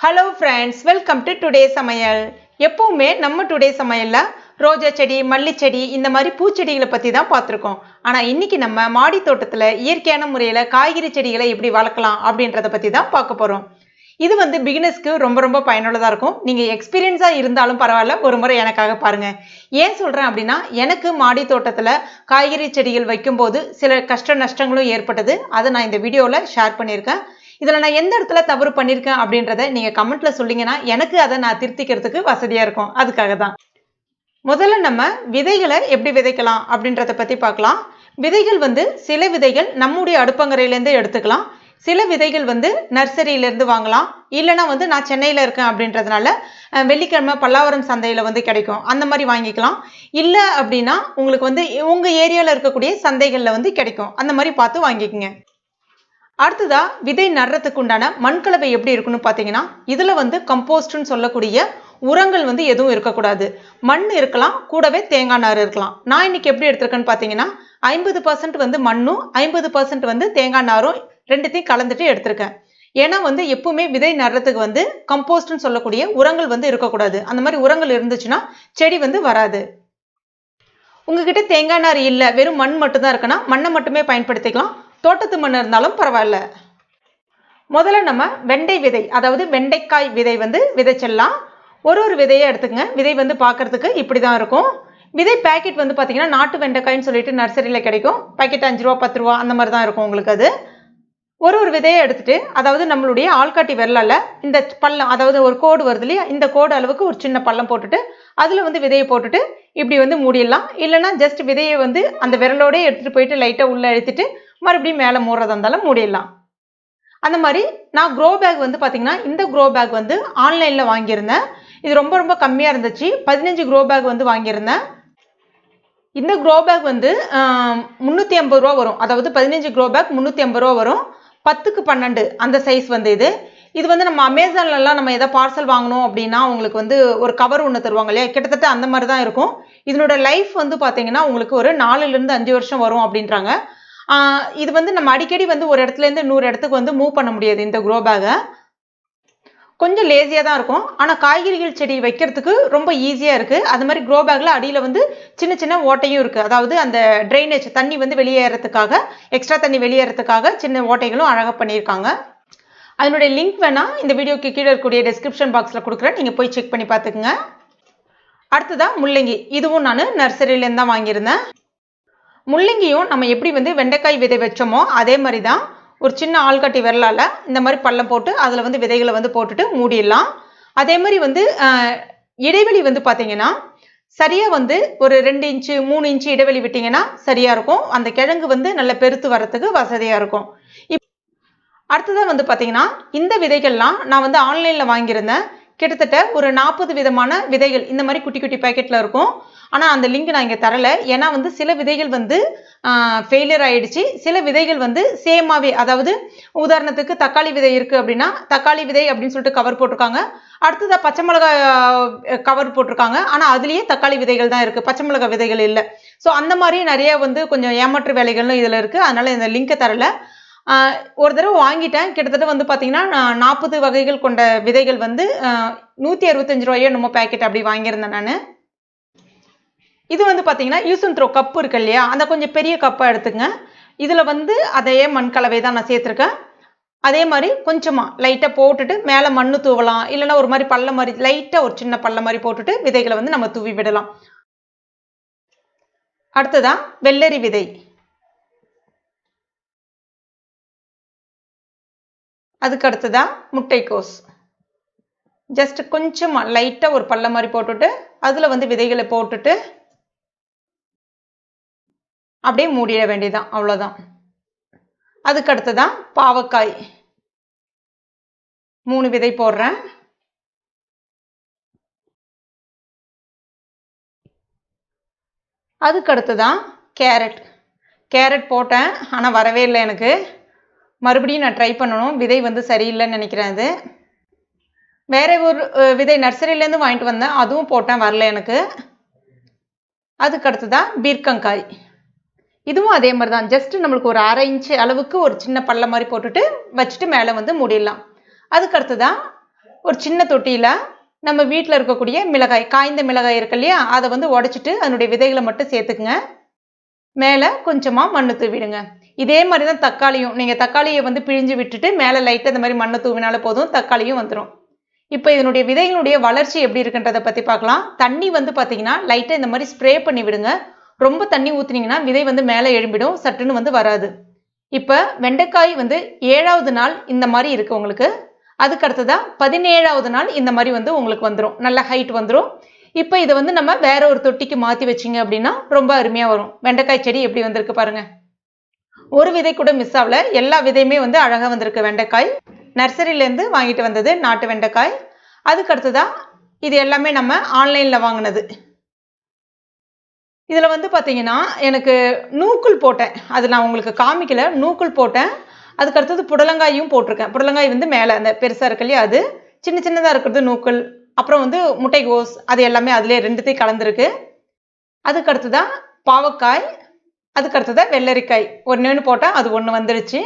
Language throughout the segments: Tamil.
Hello friends, welcome to today சமையல். எப்பவுமே நம்ம டுடே சமையல்ல ரோஜா செடி, மல்லி செடி, இந்த மாதிரி பூச்செடிகளை பற்றி தான் பார்த்துருக்கோம். ஆனால் இன்னைக்கு நம்ம மாடி தோட்டத்தில் இயற்கையான முறையில் காய்கறி செடிகளை எப்படி வளர்க்கலாம் அப்படின்றத பற்றி தான் பார்க்க போகிறோம். இது வந்து பிகினர்ஸ்க்கு ரொம்ப ரொம்ப பயனுள்ளதாக இருக்கும். நீங்கள் எக்ஸ்பீரியன்ஸாக இருந்தாலும் பரவாயில்ல, ஒரு முறை எனக்காக பாருங்கள். ஏன் சொல்கிறேன் அப்படின்னா, எனக்கு மாடி தோட்டத்தில் காய்கறி செடிகள் வைக்கும்போது சில கஷ்ட நஷ்டங்களும் ஏற்பட்டது. அதை நான் இந்த வீடியோவில் ஷேர் பண்ணியிருக்கேன். இதில் நான் எந்த இடத்துல தவறு பண்ணியிருக்கேன் அப்படின்றத நீங்கள் கமெண்ட்ல சொல்லிங்கன்னா எனக்கு அதை நான் திருத்திக்கிறதுக்கு வசதியாக இருக்கும். அதுக்காக தான். முதல்ல நம்ம விதைகளை எப்படி விதைக்கலாம் அப்படின்றத பற்றி பார்க்கலாம். விதைகள் வந்து சில விதைகள் நம்முடைய அடுப்பங்கரையிலேருந்து எடுத்துக்கலாம். சில விதைகள் வந்து நர்சரியிலேருந்து வாங்கலாம். இல்லைனா வந்து நான் சென்னையில் இருக்கேன் அப்படின்றதுனால வெள்ளிக்கிழமை பல்லாவரம் சந்தையில் வந்து கிடைக்கும், அந்த மாதிரி வாங்கிக்கலாம். இல்லை அப்படின்னா உங்களுக்கு வந்து உங்கள் ஏரியாவில் இருக்கக்கூடிய சந்தைகளில் வந்து கிடைக்கும், அந்த மாதிரி பார்த்து வாங்கிக்கோங்க. அடுத்ததா விதை நடுறதுக்கு உண்டான மண்கலவை எப்படி இருக்குன்னு பார்த்தீங்கன்னா, இதில் வந்து கம்போஸ்ட்னு சொல்லக்கூடிய உரங்கள் வந்து எதுவும் இருக்கக்கூடாது. மண் இருக்கலாம், கூடவே தேங்காய் நார் இருக்கலாம். நான் இன்னைக்கு எப்படி எடுத்திருக்கேன்னு பார்த்தீங்கன்னா, 50% வந்து மண்ணும் 50% வந்து தேங்காய் நாரும் ரெண்டுத்தையும் கலந்துட்டு எடுத்திருக்கேன். ஏன்னா வந்து எப்பவுமே விதை நடுறதுக்கு வந்து கம்போஸ்ட்னு சொல்லக்கூடிய உரங்கள் வந்து இருக்கக்கூடாது. அந்த மாதிரி உரங்கள் இருந்துச்சுன்னா செடி வந்து வராது. உங்ககிட்ட தேங்காய் நார் இல்லை, வெறும் மண் மட்டும்தான் இருக்குன்னா மண்ணை மட்டுமே பயன்படுத்திக்கலாம். தோட்டத்து மண் இருந்தாலும் பரவாயில்ல. முதல்ல நம்ம வெண்டை விதை, அதாவது வெண்டைக்காய் விதை வந்து விதைச்சிடலாம். ஒரு விதையை எடுத்துக்கங்க. விதை வந்து பார்க்கறதுக்கு இப்படி தான் இருக்கும். விதை பேக்கெட் வந்து பார்த்தீங்கன்னா நாட்டு வெண்டைக்காய்ன்னு சொல்லிட்டு நர்சரியில் கிடைக்கும். பேக்கெட் 5 ரூபா 10 ரூபா அந்த மாதிரி தான் இருக்கும் உங்களுக்கு. அது ஒரு விதையை எடுத்துட்டு, அதாவது நம்மளுடைய ஆள்காட்டி விரலால இந்த பள்ளம், அதாவது ஒரு கோடு வருது இல்லையா, இந்த கோடு அளவுக்கு ஒரு சின்ன பள்ளம் போட்டுட்டு அதில் வந்து விதையை போட்டுட்டு இப்படி வந்து மூடிடலாம். இல்லைன்னா ஜஸ்ட் விதையை வந்து அந்த விரலோடய எடுத்துகிட்டு போயிட்டு லைட்டாக உள்ளே எடுத்துட்டு மறுபடியும் மேலே மூடுறதா இருந்தாலும் மூடிடலாம். அந்த மாதிரி நான் க்ரோ பேக் வந்து பார்த்தீங்கன்னா, இந்த க்ரோ பேக் வந்து ஆன்லைனில் வாங்கியிருந்தேன். இது ரொம்ப ரொம்ப கம்மியாக இருந்துச்சு. 15 க்ரோ பேக் வந்து வாங்கியிருந்தேன். இந்த க்ரோ பேக் வந்து 350 ரூபா வரும். அதாவது 15 க்ரோ பேக் 350 ரூபா வரும். 10க்கு 12 அந்த சைஸ் வந்து இது வந்து நம்ம அமேசான்லலாம் நம்ம எதாவது பார்சல் வாங்கணும் அப்படின்னா உங்களுக்கு வந்து ஒரு கவர் ஒன்று தருவாங்க இல்லையா, கிட்டத்தட்ட அந்த மாதிரி தான் இருக்கும். இதனோட லைஃப் வந்து பார்த்தீங்கன்னா உங்களுக்கு ஒரு 4லேருந்து 5 வருஷம் வரும் அப்படின்றாங்க. இது வந்து நம்ம அடிக்கடி வந்து ஒரு இடத்துலேருந்து இன்னொரு இடத்துக்கு வந்து மூவ் பண்ண முடியாது. இந்த க்ரோ பேக்கை கொஞ்சம் லேசியாக தான் இருக்கும். ஆனால் காய்கறிகள் செடி வைக்கிறதுக்கு ரொம்ப ஈஸியாக இருக்குது. அது மாதிரி க்ரோ பேக்கில் அடியில் வந்து சின்ன சின்ன ஓட்டையும் இருக்குது. அதாவது அந்த ட்ரைனேஜ் தண்ணி வந்து வெளியேறதுக்காக, எக்ஸ்ட்ரா தண்ணி வெளியேறதுக்காக சின்ன ஓட்டைகளும் அழகாக பண்ணியிருக்காங்க. அதனுடைய லிங்க் வேணால் இந்த வீடியோக்கு கீழே இருக்கக்கூடிய டிஸ்கிரிப்ஷன் பாக்ஸில் கொடுக்குறேன், நீங்கள் போய் செக் பண்ணி பார்த்துக்குங்க. அடுத்ததான் முள்ளங்கி. இதுவும் நான் நர்சரியிலேருந்து தான் வாங்கியிருந்தேன். முள்ளங்கியும் நம்ம எப்படி வந்து வெண்டைக்காய் விதை வச்சோமோ அதே மாதிரி தான் ஒரு சின்ன ஆள்காட்டி விரலால் இந்த மாதிரி பள்ளம் போட்டு அதில் வந்து விதைகளை வந்து போட்டுட்டு மூடிடலாம். அதே மாதிரி வந்து இடைவெளி வந்து பார்த்தீங்கன்னா சரியாக வந்து ஒரு 2 இன்ச்சு 3 இன்ச்சு இடைவெளி விட்டிங்கன்னா சரியாக இருக்கும். அந்த கிழங்கு வந்து நல்ல பெருத்து வரத்துக்கு வசதியாக இருக்கும். அடுத்ததான் வந்து பார்த்தீங்கன்னா, இந்த விதைகள்லாம் நான் வந்து ஆன்லைனில் வாங்கியிருந்தேன். கிட்டத்தட்ட ஒரு 40 விதமான விதைகள் இந்த மாதிரி குட்டி குட்டி பேக்கெட்டில் இருக்கும். ஆனால் அந்த லிங்க் நான் இங்கே தரலை. ஏன்னா வந்து சில விதைகள் வந்து ஃபெயிலியர் ஆகிடுச்சு. சில விதைகள் வந்து சேமாகவே, அதாவது உதாரணத்துக்கு தக்காளி விதை இருக்குது அப்படின்னா தக்காளி விதை அப்படின்னு சொல்லிட்டு கவர் போட்டிருக்காங்க. அடுத்ததாக பச்சை மிளகாய் கவர் போட்டிருக்காங்க. ஆனால் அதுலேயே தக்காளி விதைகள் தான் இருக்குது, பச்சை மிளகாய் விதைகள் இல்லை. ஸோ அந்த மாதிரி நிறைய வந்து கொஞ்சம் ஏமாற்று வேலைகளும் இதில் இருக்குது. அதனால் இந்த லிங்கை தரலை. ஒரு தடவை வாங்கிட்டேன். கிட்டத்தட்ட வந்து பார்த்தீங்கன்னா 40 வகைகள் கொண்ட விதைகள் வந்து 165 ரூபாயோ நம்ம பேக்கெட் அப்படி வாங்கியிருந்தேன் நான். இது வந்து பார்த்தீங்கன்னா யூஸ் அண்ட் த்ரோ கப்பு இருக்கு இல்லையா, அந்த கொஞ்சம் பெரிய கப்பாக எடுத்துங்க. இதில் வந்து அதே மண் கலவை தான் நான் சேர்த்துருக்கேன். அதே மாதிரி கொஞ்சமாக லைட்டாக போட்டுட்டு மேலே மண் தூவலாம். இல்லைன்னா ஒரு மாதிரி பள்ள மாதிரி லைட்டாக ஒரு சின்ன பள்ள மாதிரி போட்டுட்டு விதைகளை வந்து நம்ம தூவி விடலாம். அடுத்ததான் வெள்ளரி விதை. அதுக்கு அடுத்ததான் முட்டைக்கோஸ். ஜஸ்ட் கொஞ்சமாக லைட்டாக ஒரு பள்ள மாதிரி போட்டுட்டு அதில் வந்து விதைகளை போட்டுட்டு அப்படியே மூடிட வேண்டியதான், அவ்வளோதான். அதுக்கு அடுத்ததான் பாவக்காய். 3 விதை போடுறேன். அதுக்கு அடுத்ததான் கேரட். கேரட் போட்டேன், ஆனால் வரவே இல்லை எனக்கு. மறுபடியும் நான் ட்ரை பண்ணணும். விதை வந்து சரியில்லைன்னு நினைக்கிறேன். அது வேற ஒரு விதை நர்சரியிலேருந்து வாங்கிட்டு வந்தேன், அதுவும் போட்டேன், வரல எனக்கு. அதுக்கு அடுத்ததான் பீர்க்கங்காய். இதுவும் அதே மாதிரி தான். ஜஸ்ட் நம்மளுக்கு ஒரு 1/2 இன்ச்சு அளவுக்கு ஒரு சின்ன பள்ள மாதிரி போட்டுட்டு வச்சுட்டு மேலே வந்து மூடிடலாம். அதுக்கு அடுத்ததான் ஒரு சின்ன தொட்டியில் நம்ம வீட்டில் இருக்கக்கூடிய மிளகாய், காய்ந்த மிளகாய் இருக்கு இல்லையா, அதை வந்து உடைச்சிட்டு அதனுடைய விதைகளை மட்டும் சேர்த்துக்குங்க. மேலே கொஞ்சமாக மண்ணு தூவிடுங்க. இதே மாதிரி தான் தக்காளியும். நீங்கள் தக்காளியை வந்து பிழிஞ்சு விட்டுட்டு மேலே லைட்டாக இந்த மாதிரி மண்ணை தூவினாலே போதும், தக்காளியும் வந்துடும். இப்போ இதனுடைய விதைகளுடைய வளர்ச்சி எப்படி இருக்குன்றதை பற்றி பார்க்கலாம். தண்ணி வந்து பார்த்தீங்கன்னா லைட்டாக இந்த மாதிரி ஸ்ப்ரே பண்ணி விடுங்க. ரொம்ப தண்ணி ஊற்றுனீங்கன்னா விதை வந்து மேலே எழும்பிடும், சட்டுன்னு வந்து வராது. இப்போ வெண்டைக்காய் வந்து 7வது நாள் இந்த மாதிரி இருக்குது உங்களுக்கு. அதுக்கு அடுத்ததான் 17வது நாள் இந்த மாதிரி வந்து உங்களுக்கு வந்துடும், நல்ல ஹைட் வந்துடும். இப்போ இதை வந்து நம்ம வேற ஒரு தொட்டிக்கு மாற்றி வச்சிங்க அப்படின்னா ரொம்ப அருமையாக வரும். வெண்டைக்காய் செடி எப்படி வந்திருக்கு பாருங்க. ஒரு விதை கூட மிஸ் ஆகல, எல்லா விதையுமே வந்து அழகாக வந்திருக்கு. வெண்டைக்காய் நர்சரியிலேருந்து வாங்கிட்டு வந்தது, நாட்டு வெண்டைக்காய். அதுக்கு அடுத்ததான் இது எல்லாமே நம்ம ஆன்லைனில் வாங்கினது. இதில் வந்து பார்த்தீங்கன்னா எனக்கு நூக்குள் போட்டேன், அது நான் உங்களுக்கு காமிக்கல. நூக்குள் போட்டேன். அதுக்கு அடுத்தது புடலங்காயும் போட்டிருக்கேன். புடலங்காய் வந்து மேலே அந்த பெருசாக இருக்கு இல்லையா, அது சின்ன சின்னதாக இருக்கிறது நூக்குள். அப்புறம் வந்து முட்டைகோஸ், அது எல்லாமே அதிலே ரெண்டுத்தையும் கலந்துருக்கு. அதுக்கு அடுத்ததான் பாவக்காய், அதுக்கு அடுத்ததான் வெள்ளரிக்காய். ஒன்று போட்டேன், அது ஒன்று வந்துடுச்சு.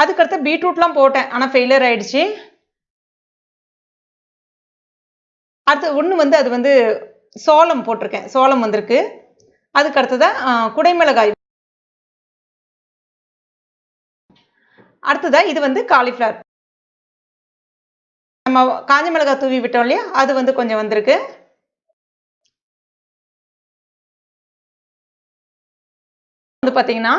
அதுக்கடுத்து பீட்ரூட்லாம் போட்டேன், ஆனால் ஃபெயிலியர் ஆயிடுச்சு. அது ஒன்று வந்து அது வந்து சோளம் போட்டிருக்கேன், சோளம் வந்திருக்கு. அதுக்கு அடுத்ததான் குடைமிளகாய். அடுத்ததா இது வந்து காலிஃப்ளவர். நம்ம காஞ்ச மிளகாய் தூவி விட்டோம் இல்லையா, அது வந்து கொஞ்சம் வந்திருக்கு. வந்து பார்த்தீங்கன்னா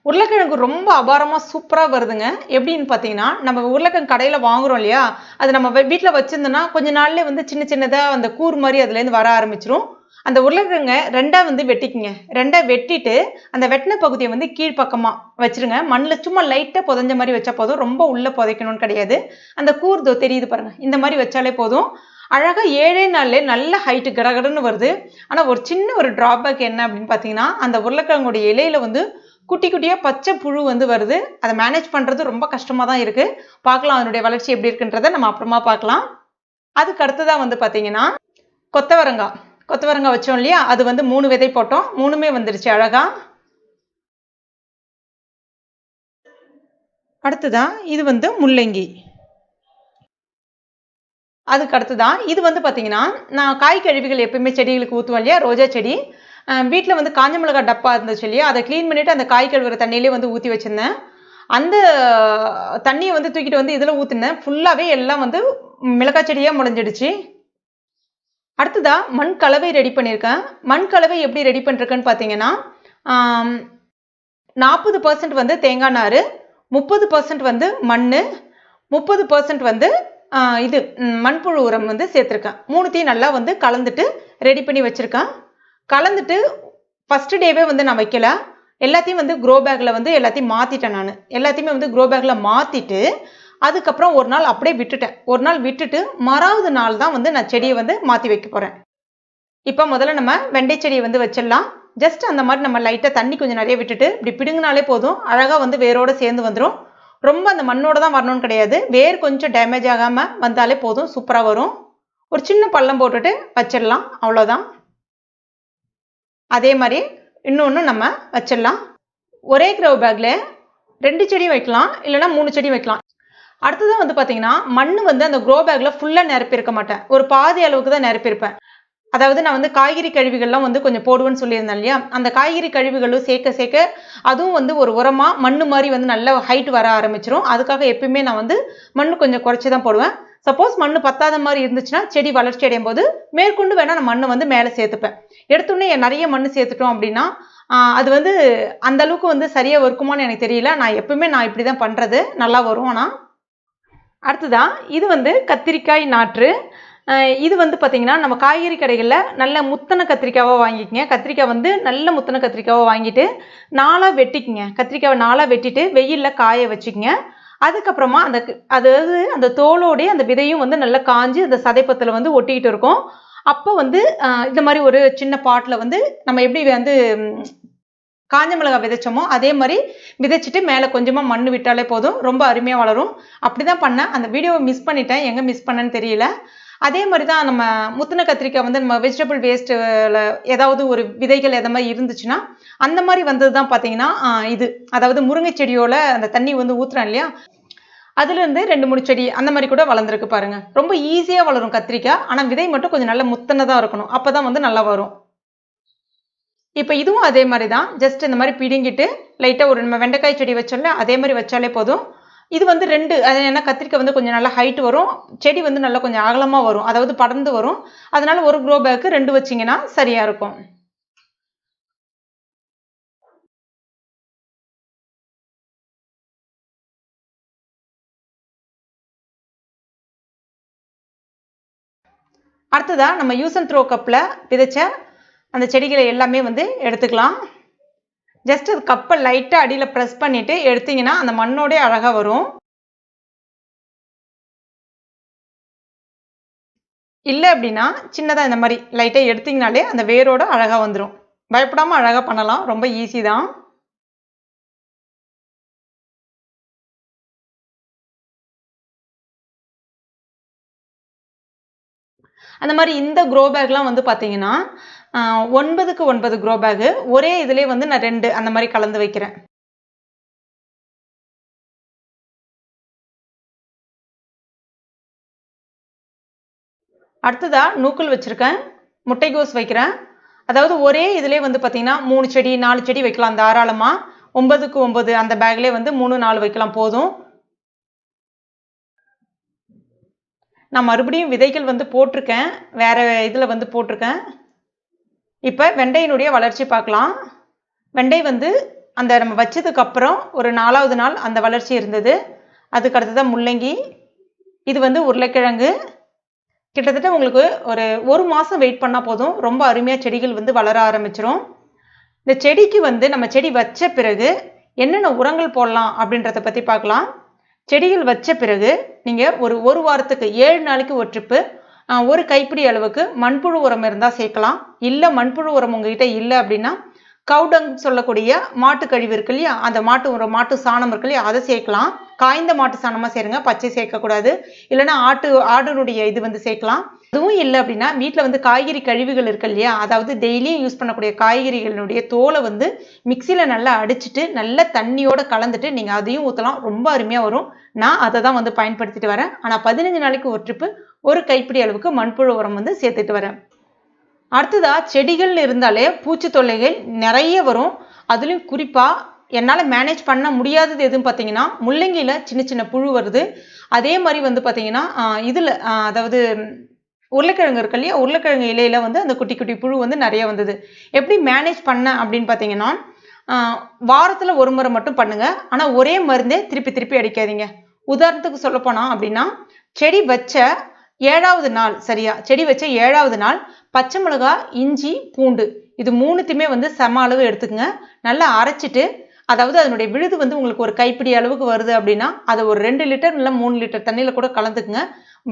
உருளைக்கிழங்கு ரொம்ப அபாரமாக சூப்பராக வருதுங்க. எப்படின்னு பார்த்தீங்கன்னா, நம்ம உருளைக்கிழங்கு கடையில் வாங்குறோம் இல்லையா, அது நம்ம வீட்டில் வச்சுருந்தோன்னா கொஞ்ச நாள்லேயே வந்து சின்ன சின்னதாக அந்த கூர் மாதிரி அதுலேருந்து வர ஆரம்பிச்சிரும். அந்த உருளைக்கிழங்கை ரெண்டாக வந்து வெட்டிக்குங்க. ரெண்டாக வெட்டிட்டு அந்த வெட்டின பகுதியை வந்து கீழ்ப்பக்கமாக வச்சுருங்க. மண்ணில் சும்மா லைட்டாக புதைஞ்ச மாதிரி வச்சா போதும், ரொம்ப உள்ளே புதைக்கணும்னு கிடையாது. அந்த கூர் தெரியுது பாருங்கள், இந்த மாதிரி வச்சாலே போதும். அழகாக 7 நாள்லேயே நல்ல ஹைட்டு கடகடன்னு வருது. ஆனால் ஒரு சின்ன ஒரு ட்ராபேக் என்ன அப்படின்னு பார்த்தீங்கன்னா, அந்த உருளைக்கிழங்குடைய இலையில வந்து குட்டி குட்டியாக பச்சை புழு வந்து வருது. அதை மேனேஜ் பண்ணுறது ரொம்ப கஷ்டமாக தான் இருக்குது. பார்க்கலாம் அதனுடைய வளர்ச்சி எப்படி இருக்குன்றதை நம்ம அப்புறமா பார்க்கலாம். அதுக்கு அடுத்ததாக வந்து பார்த்தீங்கன்னா கொத்தவரங்காய் வச்சோம் இல்லையா, அது வந்து 3 விதை போட்டோம், 3மே வந்துடுச்சு அழகா. அடுத்ததான் இது வந்து முள்ளங்கி. அதுக்கு அடுத்துதான் இது வந்து பார்த்தீங்கன்னா, நான் காய் கழிவுகள் எப்பயுமே செடிகளுக்கு ஊற்றுவேன் இல்லையா, ரோஜா செடி. வீட்டில் வந்து காஞ்ச மிளகாய் டப்பா இருந்துச்சு இல்லையா, அதை க்ளீன் பண்ணிவிட்டு அந்த காய் கழுவுற தண்ணியிலே வந்து ஊற்றி வச்சுருந்தேன். அந்த தண்ணியை வந்து தூக்கிட்டு வந்து இதில் ஊற்றினேன். ஃபுல்லாகவே எல்லாம் வந்து மிளகாய் செடியாக முளைஞ்சிடுச்சு. அடுத்ததா மண் கலவை ரெடி பண்ணியிருக்கேன். மண் கலவை எப்படி ரெடி பண்ணிருக்கேன்னு பார்த்தீங்கன்னா, 40% வந்து தேங்காய் நார், 30% வந்து மண், 30% வந்து இது மண்புழு உரம் வந்து சேர்த்துருக்கேன். 3த்தையும் நல்லா வந்து கலந்துட்டு ரெடி பண்ணி வச்சுருக்கேன். கலந்துட்டு ஃபஸ்ட்டு டேவே வந்து நான் வைக்கல, எல்லாத்தையும் வந்து க்ரோ பேக்கில் வந்து எல்லாத்தையும் மாற்றிட்டேன். நான் எல்லாத்தையுமே வந்து க்ரோ பேக்கில் மாற்றிட்டு அதுக்கப்புறம் ஒரு நாள் அப்படியே விட்டுட்டேன். ஒரு நாள் விட்டுட்டு மறாவது நாள் தான் வந்து நான் செடியை வந்து மாற்றி வைக்க போகிறேன். இப்போ முதல்ல நம்ம வெண்டை செடியை வந்து வச்சிடலாம். ஜஸ்ட் அந்த மாதிரி நம்ம லைட்டாக தண்ணி கொஞ்சம் நிறைய விட்டுட்டு இப்படி பிடுங்கினாலே போதும், அழகாக வந்து வேரோடு சேர்ந்து வந்துடும். ரொம்ப அந்த மண்ணோட தான் வரணும்னு கிடையாது, வேர் கொஞ்சம் டேமேஜ் ஆகாமல் வந்தாலே போதும், சூப்பராக வரும். ஒரு சின்ன பள்ளம் போட்டுட்டு வச்சிடலாம், அவ்வளோதான். அதே மாதிரி இன்னொன்று நம்ம வச்சிடலாம். ஒரே க்ரோ பேக்கில் 2 செடி வைக்கலாம், இல்லைனா 3 செடி வைக்கலாம். அடுத்ததான் வந்து பார்த்தீங்கன்னா, மண் வந்து அந்த க்ரோ பேக்கில் ஃபுல்லாக நிரப்பியிருக்க மாட்டேன், ஒரு பாதி அளவுக்கு தான் நிரப்பியிருப்பேன். அதாவது நான் வந்து காய்கறி கழிவுகள்லாம் வந்து கொஞ்சம் போடுவேன்னு சொல்லியிருந்தேன் இல்லையா, அந்த காய்கறி கழிவுகளும் சேர்க்க அதுவும் வந்து ஒரு உரமாக மண் மாதிரி வந்து நல்ல ஹைட் வர ஆரம்பிச்சிடும். அதுக்காக எப்பயுமே நான் வந்து மண் கொஞ்சம் குறைச்சி தான் போடுவேன். சப்போஸ் மண் பத்தாத மாதிரி இருந்துச்சுன்னா செடி வளர்ச்சி அடையும் போது மேற்கொண்டு வேணால் நான் மண் வந்து மேலே சேர்த்துப்பேன். எடுத்தோடனே நிறைய மண் சேர்த்துட்டோம் அப்படின்னா அது வந்து அந்த அளவுக்கு வந்து சரியாக இருக்குமான்னு எனக்கு தெரியல. நான் எப்பவுமே இப்படி தான் பண்ணுறது, நல்லா வரும். ஆனால் அடுத்ததான் இது வந்து கத்திரிக்காய் நாற்று. இது வந்து பார்த்தீங்கன்னா, நம்ம காய்கறி கடைகளில் நல்ல முத்தன கத்திரிக்காவாக வாங்கிக்கங்க. கத்திரிக்காய் வந்து நல்ல முத்தன கத்திரிக்காவாக வாங்கிட்டு 4ஆக வெட்டிக்குங்க. கத்திரிக்காவை 4ஆக வெட்டிட்டு வெயிலில் காய வச்சுக்கங்க. அதுக்கப்புறமா அதாவது அந்த தோலோடைய அந்த விதையும் வந்து நல்லா காஞ்சி அந்த சதைப்பத்தில் வந்து ஒட்டிக்கிட்டு இருக்கும். அப்போ வந்து இந்த மாதிரி ஒரு சின்ன பாட்டில் வந்து நம்ம எப்படி வந்து காஞ்ச மிளகாய் விதைச்சோமோ அதே மாதிரி விதைச்சிட்டு மேலே கொஞ்சமாக மண் விட்டாலே போதும், ரொம்ப அருமையாக வளரும். அப்படி தான் பண்ணேன். அந்த வீடியோவை மிஸ் பண்ணிட்டேன், எங்கே மிஸ் பண்ணேன்னு தெரியல. அதே மாதிரி தான் நம்ம முத்தின கத்திரிக்காய் வந்து நம்ம வெஜிடபிள் வேஸ்ட்டில் ஏதாவது ஒரு விதைகள் எதை மாதிரி இருந்துச்சுன்னா அந்த மாதிரி வந்தது தான் பார்த்தீங்கன்னா இது, அதாவது முருங்கை செடியோட அந்த தண்ணி வந்து ஊற்றுறேன் இல்லையா, அதுலேருந்து 2-3 செடி அந்த மாதிரி கூட வளர்ந்துருக்கு பாருங்க. ரொம்ப ஈஸியாக வளரும் கத்திரிக்காய். ஆனால் விதை மட்டும் கொஞ்சம் நல்ல முத்தனதாக இருக்கணும். அப்போ தான் வந்து நல்லா வரும். இப்போ இதுவும் அதே மாதிரி தான். ஜஸ்ட் இந்த மாதிரி பிடுங்கிட்டு லைட்டாக ஒரு நம்ம வெண்டைக்காய் செடி வச்சோம்ல அதே மாதிரி வச்சாலே போதும். இது வந்து 2 அது என்ன கத்திரிக்காய் வந்து கொஞ்சம் நல்லா ஹைட் வரும். செடி வந்து நல்லா கொஞ்சம் அகலமாக வரும். அதாவது படர்ந்து வரும். அதனால ஒரு க்ரோ பேக்கு 2 வச்சிங்கன்னா சரியாக இருக்கும். அடுத்ததா நம்ம யூஸ் அண்ட் த்ரோ கப்பில் விதைச்ச அந்த செடிகளை எல்லாமே வந்து எடுத்துக்கலாம். ஜஸ்ட் அது கப்பை லைட்டாக அடியில் ப்ரெஸ் பண்ணிவிட்டு எடுத்திங்கன்னா அந்த மண்ணோடே அழகாக வரும். இல்லை அப்படின்னா சின்னதாக இந்த மாதிரி லைட்டாக எடுத்திங்கனாலே அந்த வேரோட அழகாக வந்துடும். பயப்படாமல் அழகாக பண்ணலாம். ரொம்ப ஈஸி தான். அந்த மாதிரி இந்த க்ரோ பேக்லாம் வந்து பார்த்தீங்கன்னா 9க்கு 9 க்ரோ பேகு ஒரே இதிலே வந்து நான் 2 அந்த மாதிரி கலந்து வைக்கிறேன். அடுத்ததா நூக்கல் வச்சுருக்கேன். முட்டைகோஸ் வைக்கிறேன். அதாவது ஒரே இதிலே வந்து பார்த்தீங்கன்னா 3 செடி 4 செடி வைக்கலாம் தாராளமாக. 9க்கு 9 அந்த பேக்லேயே வந்து 3 4 வைக்கலாம் போதும். நான் மறுபடியும் விதைகள் வந்து போட்டிருக்கேன். வேறு இதில் வந்து போட்டிருக்கேன். இப்போ வெண்டையினுடைய வளர்ச்சி பார்க்கலாம். வெண்டை வந்து அந்த நம்ம வச்சதுக்கப்புறம் ஒரு 4வது நாள் அந்த வளர்ச்சி இருந்தது. அதுக்கு அடுத்ததான் முள்ளங்கி. இது வந்து உருளைக்கிழங்கு. கிட்டத்தட்ட உங்களுக்கு ஒரு மாதம் வெயிட் பண்ணால் போதும். ரொம்ப அருமையாக செடிகள் வந்து வளர ஆரம்பிச்சிடும். இந்த செடிக்கு வந்து நம்ம செடி வச்ச பிறகு என்னென்ன உரங்கள் போடலாம் அப்படின்றத பற்றி பார்க்கலாம். செடிகள் வச்ச பிறகு நீங்கள் ஒரு வாரத்துக்கு 7 நாளைக்கு ஒரு ட்ரிப்பு ஒரு கைப்பிடி அளவுக்கு மண்புழு உரம் இருந்தால் சேர்க்கலாம். இல்லை மண்புழு உரம் உங்ககிட்ட இல்லை அப்படின்னா கவுடங் சொல்லக்கூடிய மாட்டு கழிவு இருக்கு இல்லையா, அந்த மாட்டு சாணம் இருக்கு இல்லையா, அதை சேர்க்கலாம். காய்ந்த மாட்டு சாணமாக சேருங்க, பச்சை சேர்க்கக்கூடாது. இல்லைன்னா ஆடுனுடைய இது வந்து சேர்க்கலாம். அதுவும் இல்லை அப்படின்னா வீட்டில் வந்து காய்கறி கழிவுகள் இருக்கு இல்லையா, அதாவது டெய்லியும் யூஸ் பண்ணக்கூடிய காய்கறிகளுடைய தோலை வந்து மிக்சியில் நல்லா அடிச்சுட்டு நல்ல தண்ணியோட கலந்துட்டு நீங்கள் அதையும் ஊற்றலாம். ரொம்ப அருமையாக வரும். நான் அதை தான் வந்து பயன்படுத்திட்டு வரேன். ஆனால் 15 நாளைக்கு ஒரு ட்ரிப்பு ஒரு கைப்பிடி அளவுக்கு மண்புழு உரம் வந்து சேர்த்துட்டு வரேன். அடுத்ததா செடிகள் இருந்தாலே பூச்சி தொல்லைகள் நிறைய வரும். அதுலேயும் குறிப்பாக என்னால் மேனேஜ் பண்ண முடியாதது எதுன்னு பார்த்தீங்கன்னா முள்ளங்கியில் சின்ன சின்ன புழு வருது. அதே மாதிரி வந்து பார்த்தீங்கன்னா இதில் அதாவது உருளைக்கிழங்கு இருக்கு இல்லையா, உருளைக்கிழங்கு இலையில வந்து அந்த குட்டி குட்டி புழு வந்து நிறைய வந்தது. எப்படி மேனேஜ் பண்ண அப்படின்னு பார்த்தீங்கன்னா வாரத்தில் ஒரு முறை மட்டும் பண்ணுங்க. ஆனால் ஒரே மருந்தே திருப்பி திருப்பி அடிக்காதீங்க. உதாரணத்துக்கு சொல்லப்போனால் அப்படின்னா செடி வச்ச 7வது நாள் சரியா, செடி வச்ச 7வது நாள் பச்சை மிளகாய் இஞ்சி பூண்டு இது 3த்தையுமே வந்து சம அளவு எடுத்துக்கங்க. நல்லா அரைச்சிட்டு அதாவது அதனுடைய விழுது வந்து உங்களுக்கு ஒரு கைப்பிடி அளவுக்கு வருது அப்படின்னா அதை ஒரு 2 லிட்டர் இல்லை 3 லிட்டர் தண்ணியில் கூட கலந்துக்குங்க.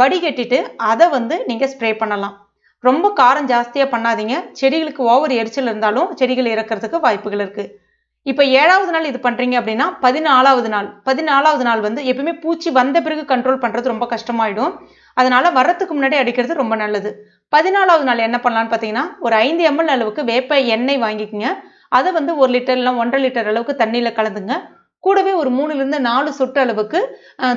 வடிகட்டிட்டு அதை வந்து நீங்கள் ஸ்ப்ரே பண்ணலாம். ரொம்ப காரம் ஜாஸ்தியாக பண்ணாதீங்க. செடிகளுக்கு ஓவர் எரிச்சல் இருந்தாலும் செடிகள் இறக்கிறதுக்கு வாய்ப்புகள் இருக்குது. இப்போ 7வது நாள் இது பண்ணுறீங்க அப்படின்னா 14வது நாள் வந்து எப்பவுமே பூச்சி வந்த பிறகு கண்ட்ரோல் பண்ணுறது ரொம்ப கஷ்டமாயிடும். அதனால வர்றதுக்கு முன்னாடி அடிக்கிறது ரொம்ப நல்லது. 14வது நாள் என்ன பண்ணலான்னு பார்த்தீங்கன்னா ஒரு 5 ml அளவுக்கு வேப்ப எண்ணெய் வாங்கிக்கோங்க. அதை வந்து 1 லிட்டர் இல்லை 1.5 லிட்டர் அளவுக்கு தண்ணியில் கலந்துங்க. கூடவே ஒரு 3லிருந்து 4 சொட்டு அளவுக்கு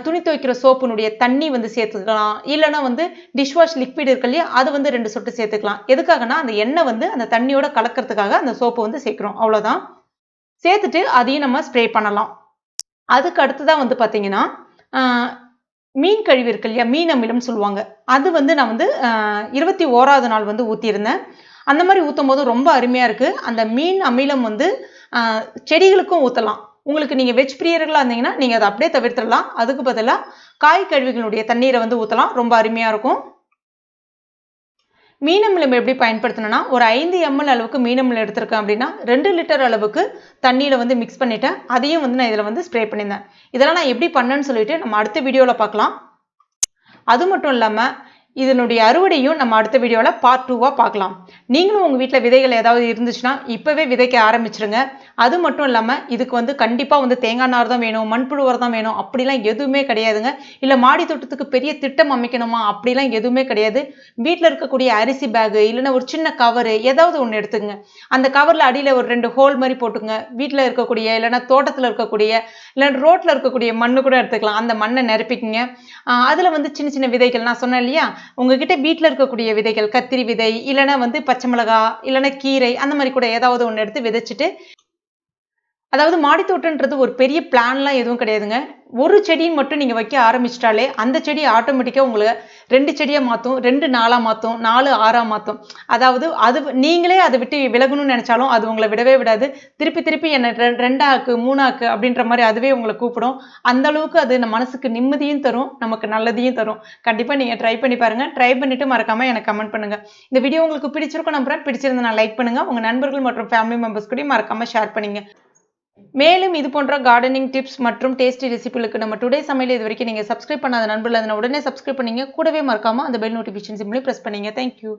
துணி துவைக்கிற சோப்புனுடைய தண்ணி வந்து சேர்த்துக்கலாம். இல்லைன்னா வந்து டிஷ்வாஷ் லிக்விட் இருக்கு இல்லையா, அது வந்து 2 சொட்டு சேர்த்துக்கலாம். எதுக்காகனா அந்த எண்ணெய் வந்து அந்த தண்ணியோட கலக்கிறதுக்காக அந்த சோப்பு வந்து சேர்க்குறோம். அவ்வளோதான். சேர்த்துட்டு அதையும் நம்ம ஸ்ப்ரே பண்ணலாம். அதுக்கு அடுத்துதான் வந்து பார்த்தீங்கன்னா மீன் கழிவு இருக்கு இல்லையா, மீன் அமிலம் சொல்லுவாங்க, அது வந்து நான் வந்து 21வது நாள் வந்து ஊற்றியிருந்தேன். அந்த மாதிரி ஊற்றும் போது ரொம்ப அருமையாக இருக்குது. அந்த மீன் அமிலம் வந்து செடிகளுக்கும் ஊற்றலாம். உங்களுக்கு நீங்கள் வெஜ் பிரியர்களாக இருந்தீங்கன்னா நீங்கள் அதை அப்படியே தவிர்த்துடலாம். அதுக்கு பதிலாக காய் கழிவுகளுடைய தண்ணீரை வந்து ஊற்றலாம். ரொம்ப அருமையாக இருக்கும். மீனமிலம் எப்படி பயன்படுத்தணும்னா ஒரு 5 ml அளவுக்கு மீனமிலம் எடுத்திருக்கேன் அப்படின்னா 2 லிட்டர் அளவுக்கு தண்ணியில் வந்து மிக்ஸ் பண்ணிட்டேன். அதையும் வந்து நான் இதில் வந்து ஸ்ப்ரே பண்ணியிருந்தேன். இதெல்லாம் நான் எப்படி பண்ணேன்னு சொல்லிட்டு நம்ம அடுத்த வீடியோவில் பார்க்கலாம். அது மட்டும் இல்லாமல் இதனுடைய அறுவடையும் நம்ம அடுத்த வீடியோவில் பார்ட் 2வா பார்க்கலாம். நீங்களும் உங்கள் வீட்டில் விதைகள் ஏதாவது இருந்துச்சுன்னா இப்போவே விதைக்க ஆரம்பிச்சிருங்க. அது மட்டும் இல்லாமல் இதுக்கு கண்டிப்பாக தேங்காய் நார் தான் வேணும், மண்புழு உரம் தான் வேணும் அப்படிலாம் எதுவுமே கிடையாதுங்க. இல்லை மாடி தோட்டத்துக்கு பெரிய திட்டம் அமைக்கணுமா அப்படிலாம் எதுவுமே கிடையாது. வீட்டில் இருக்கக்கூடிய அரிசி பேகு இல்லைன்னா ஒரு சின்ன கவரு ஏதாவது ஒன்று எடுத்துங்க. அந்த கவரில் அடியில் ஒரு 2 ஹோல் மாதிரி போட்டுங்க. வீட்டில் இருக்கக்கூடிய இல்லைன்னா தோட்டத்தில் இருக்கக்கூடிய இல்லைன்னா ரோட்டில் இருக்கக்கூடிய மண்ணு கூட எடுத்துக்கலாம். அந்த மண்ணை நிரப்பிக்குங்க. அதில் சின்ன சின்ன விதைகள் நான் சொன்னேன் இல்லையா, உங்ககிட்ட வீட்டில் இருக்கக்கூடிய விதைகள் கத்திரி விதை இல்லைன்னா பச்சை மிளகா இல்லைன்னா கீரை அந்த மாதிரி கூட ஏதாவது ஒன்று எடுத்து விதைச்சிட்டு, அதாவது மாடித்தோட்டன்றது ஒரு பெரிய பிளான்லாம் எதுவும் கிடையாதுங்க. ஒரு செடின்னு மட்டும் நீங்கள் வைக்க ஆரம்பிச்சிட்டாலே அந்த செடி ஆட்டோமேட்டிக்காக உங்களை 2 செடியாக மாற்றும், 2 4ஆக மாற்றும், 4 6ஆக மாற்றும். அதாவது நீங்களே அதை விட்டு விலகணும்னு நினச்சாலும் அது உங்களை விடவே விடாது. திருப்பி திருப்பி என்னை 2 ஆக்கு 3 ஆக்கு அப்படின்ற மாதிரி அதுவே உங்களை கூப்பிடும். அந்த அளவுக்கு அது நம்ம மனசுக்கு நிம்மதியும் தரும், நமக்கு நல்லதையும் தரும். கண்டிப்பாக நீங்கள் ட்ரை பண்ணி பாருங்கள். ட்ரை பண்ணிவிட்டு மறக்காமல் எனக்கு கமெண்ட் பண்ணுங்கள். இந்த வீடியோ உங்களுக்கு பிடிச்சிருக்கும் நம்புறேன். பிடிச்சிருந்தா லைக் பண்ணுங்கள். உங்கள் நண்பர்கள் மற்றும் ஃபேமிலி மெம்பர்ஸ் கூட மறக்காமல் ஷேர் பண்ணுங்க. மேலும் இது போன்ற கார்டனிங் டிப்ஸ் மற்றும் டேஸ்டி ரெசிபிகளுக்கு நம்ம டுடே சமையல் இது வரைக்கும் நீங்கள் சப்ஸ்கிரைப் பண்ணாத நண்பர்கள் அதனை உடனே சப்ஸ்கிரைப் பண்ணீங்க. கூடவே மறக்காமல் அந்த பெல் நோட்டிஃபிகேஷன் சிம்பிளி ப்ரெஸ் பண்ணீங்க. தேங்க்யூ.